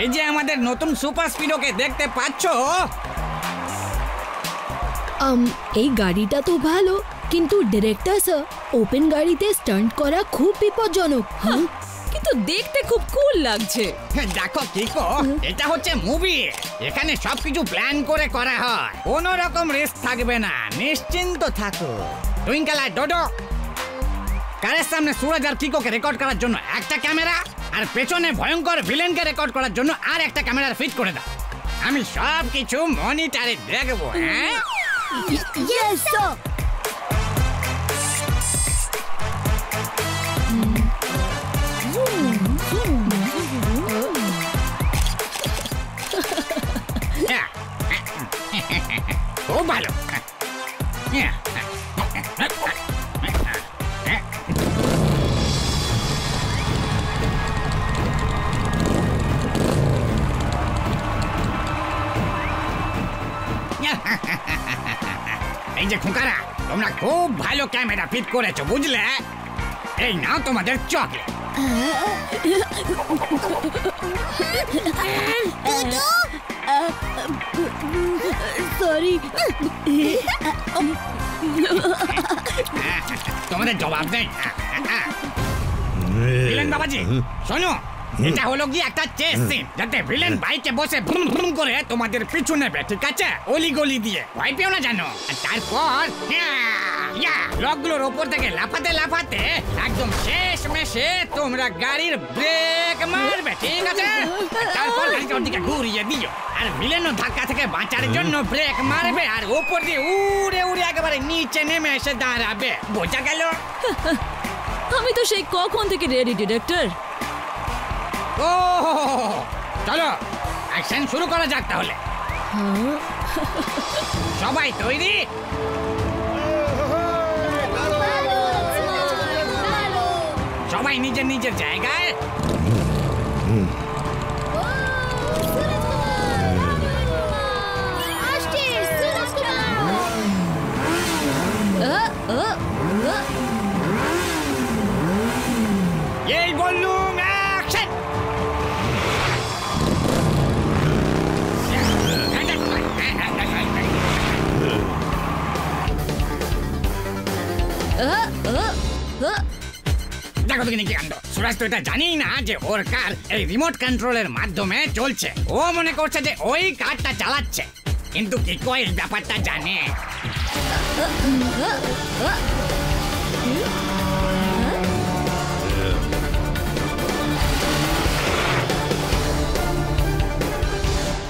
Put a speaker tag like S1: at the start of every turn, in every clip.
S1: এই যে আমাদের নতুন সুপার স্পিডোকে দেখতে পাচ্ছো?
S2: এই গাড়িটা তো ভালো, কিন্তু ডিরেক্টর স্যার, ওপেন গাড়িতে স্টান্ট করা খুব বিপজ্জনক।
S3: কিন্তু দেখতে খুব কুল লাগছে।
S1: দেখো কিকো, এটা হচ্ছে মুভি। এখানে সবকিছু প্ল্যান করে করা হয়, কোনো রকম রিস্ক থাকবে না, নিশ্চিন্ত থাকো। টুইঙ্কেল আর ডোডো, কারের সামনে সুরজ আর কিকোকে রেকর্ড করার জন্য একটা ক্যামেরা, আর পেছনে ভয়ঙ্কর ভিলেনকে রেকর্ড করার জন্য আর একটা ক্যামেরা ফিট করে দাও। আমি সব কিছু মনিটরে দেখবো। হ্যাঁ,
S2: ইয়েস স্যার।
S1: খুব ভালো। এই যে খোকারা, তোমরা খুব ভালো ক্যামেরা ফিট করেছো, বুঝলে? এই নাও তোমাদের চকলেট।
S2: সরি,
S1: তোমাদের জবাব নেই। ভিলেন বাবাজি, শোনো, এটা হলো কি একটা চেস সিন, যাতে ভিলেন বাইকে বসে ভ্রুম ভ্রুম করে তোমাদের পিছু নেবে, ঠিক আছে? অলি গলি দিয়ে, ভয় পেও না জানো। আর তারপর ব্লকগুলোর ওপর থেকে লাফাতে লাফাতে একদম শেষ মেশে তোমরা গাড়ির ব্রেক মারবে, ঠিক আছে? তারপর গাড়িটা ওদিকে ঘুরিয়ে দিও, আর ভিলেনও ধাক্কা থেকে বাঁচার জন্য ব্রেক মারবে, আর ওপর দিয়ে উড়ে উড়ে একেবারে নিচে নেমে এসে দাঁড়াবে। বোঝা গেল?
S3: আমি তো সেই কখন থেকে রেডি ডিরেক্টর।
S1: ও, চলো অ্যাকশন শুরু করা যাক তাহলে। সবাই তৈরি? সবাই নিজের নিজের জায়গায়। এই বললুম অ্যাকশন। দেখো তো কি কাণ্ড, সুরাজ তো এটা জানিই না যে ওর কার এই রিমোট কন্ট্রোলের মাধ্যমে চলছে। ও মনে করছে যে ওই কারটা চালাচ্ছে, কিন্তু কিকো এই ব্যাপারটা জানে।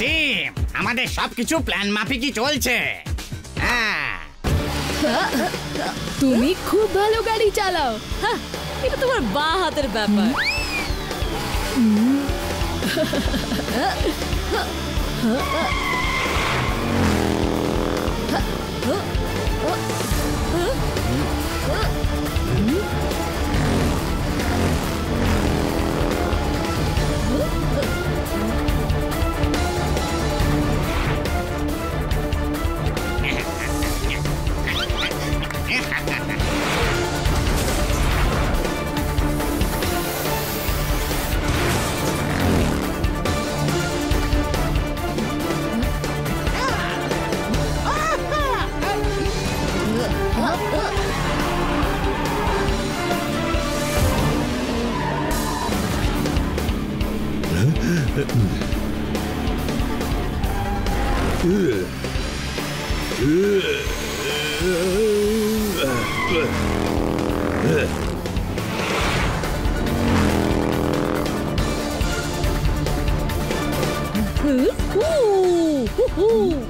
S1: টিম, আমাদের সবকিছু প্ল্যান মাফিকই চলছে। হ্যাঁ,
S2: তুমি খুব ভালো গাড়ি চালাও।
S3: এটা তোমার বাঁ হাতের ব্যাপার।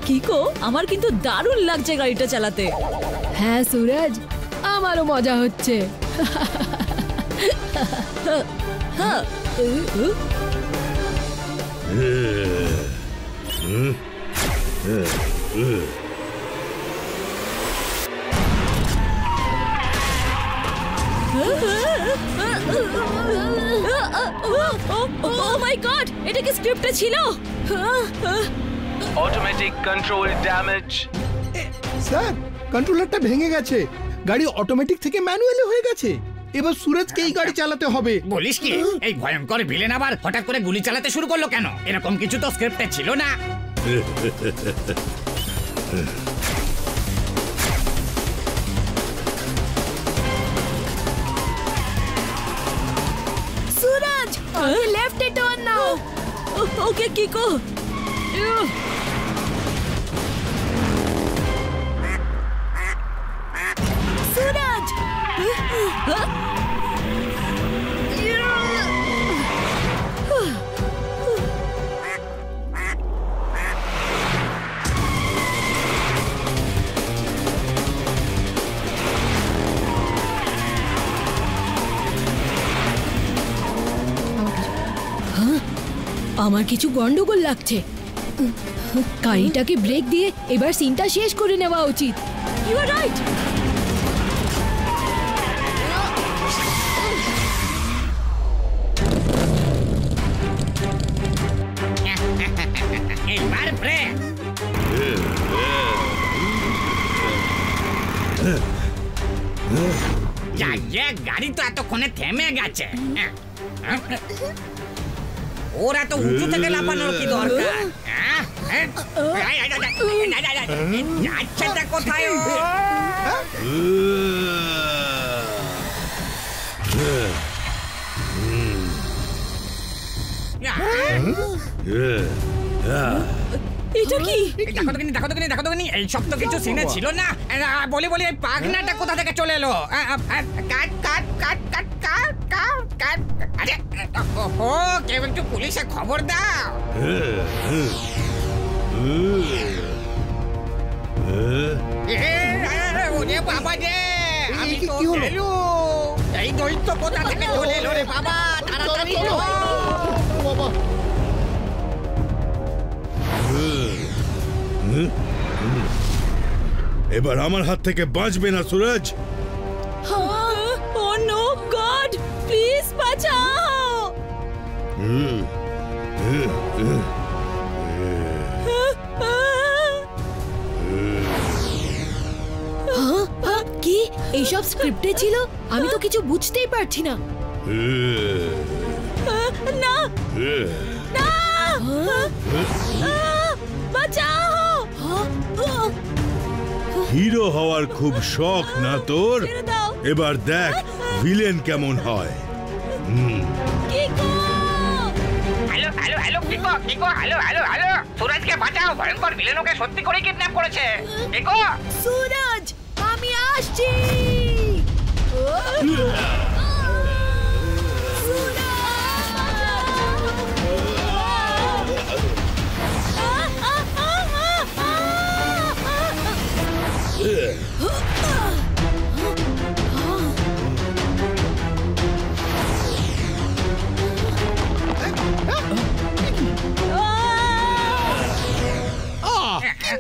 S3: কিকো, আমার কিন্তু দারুণ লাগছে গাড়িটা চালাতে।
S2: হ্যাঁ সুরজ, আমারও মজা হচ্ছে।
S3: ও মাই গড, এটা কি স্ক্রিপ্টে ছিল?
S4: Automatic control damage.
S5: স্যার, কন্ট্রোলারটা ভেঙে গেছে, গাড়ি অটোমেটিক থেকে ম্যানুয়ালি হয়ে গেছে। এবার সুরজকে এই গাড়ি চালাতে হবে।
S1: বলিস কি? এই ভয়ঙ্কর ভিলেন আবার হঠাৎ করে গুলি চালাতে শুরু করলো কেন? এরকম কিছু তো স্ক্রিপ্টে ছিল না।
S2: সুরজ, লেফটে টার্ন নাও।
S3: ওকে কিকো।
S2: সুরজ, আমার কিছু গন্ডগোল লাগছে। গাড়িটাকে ব্রেক দিয়ে এবার সিনটা শেষ করে নেওয়া উচিত।
S3: You are right.
S1: এইবার ব্রেক। গাড়ি তো এতক্ষণে থেমে গেছে। ওরা তো উঁচু থেকে লাফানোর কি দরকার? যাচ্ছেটা কোথায়?
S3: এটা কি?
S1: দেখো তো এই সব তো কিছু সিনে ছিল না। বলি এই পাগনাটা কোথা থেকে চলে এলো? কাট কাট কাট কাট কাট কাট কাট। আরে ও কেউ একটু পুলিশে খবর দাও। ওরে বাবা রে, আমি তো গেলু। এই দৈত্য কোথা থেকে চলে এলো রে বাবা? তাড়াতাড়ি
S5: বাবা,
S6: এবার আমার হাত থেকে বাঁচবে না সুরজ।
S3: ও নো গড, প্লিজ বাঁচাও।
S2: কি এইসব স্ক্রিপ্টে ছিল? আমি তো কিছু বুঝতেই পারছি না।
S3: না না, বাঁচাও।
S6: হিরো হওয়ার খুব শখ না তোর?
S3: ছেড়ে দাও।
S6: এবার দেখ ভিলেন কেমন হয়।
S3: Kicko,
S1: hello hello hello Kicko Kicko, hello hello hello. সুরজকে বাঁচাও, ভয়ঙ্কর ভিলেন ওকে সত্যি করে কিডন্যাপ করেছে। কিকো,
S2: সুরজ, আমি আসছি।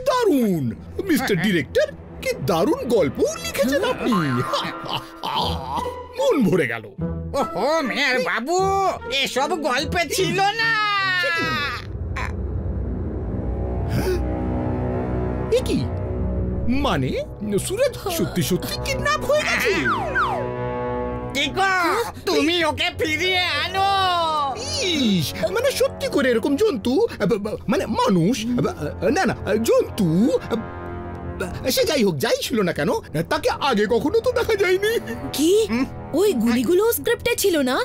S5: দারুণ মিস্টার ডিরেক্টর, কি দারুণ গল্প লিখেছেন আপনি। মন ভরে গেল।
S1: ওহো মেয়ার বাবু, এসব গল্পে ছিল না।
S5: এ কি মানে? সুরজ সত্যি সত্যি কিডন্যাপ হয়ে গেছে?
S1: কিকো, তুমি ওকে ফিরিয়ে আনো।
S5: ইস, মানে সত্যি করে এরকম জন্তু, মানে মানুষ না না জন্তু, সে যাই হোক, যাই ছিল না কেন, তাকে আগে কখনো তো দেখা যায়নি।
S2: কি ওই গুলিগুলো স্ক্রিপ্টে ছিল না?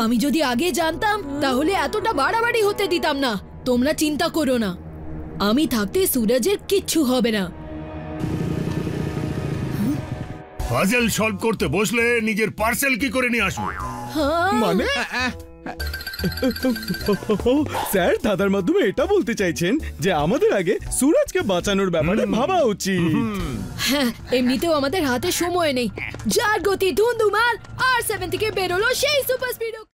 S2: আমি যদি আগে জানতাম তাহলে এতটা বাড়াবাড়ি হতে দিতাম না। তোমরা চিন্তা করো না, আমি থাকতে সুরজের কিচ্ছু হবে না।
S6: পাজল সলভ করতে বসলে নিজের পার্সেল কি করে নিয়ে আসবো?
S5: মানে
S7: স্যার দাদার মাধ্যমে এটা বলতে চাইছেন যে আমাদের আগে সুরজকে বাঁচানোর ব্যাপারে ভাবা উচিত।
S2: হ্যাঁ, এমনিতেও আমাদের হাতে সময় নেই। যার গতি ধুন্ধুমার আর 7 থেকে বেরোলো সেই সুপার স্পিড।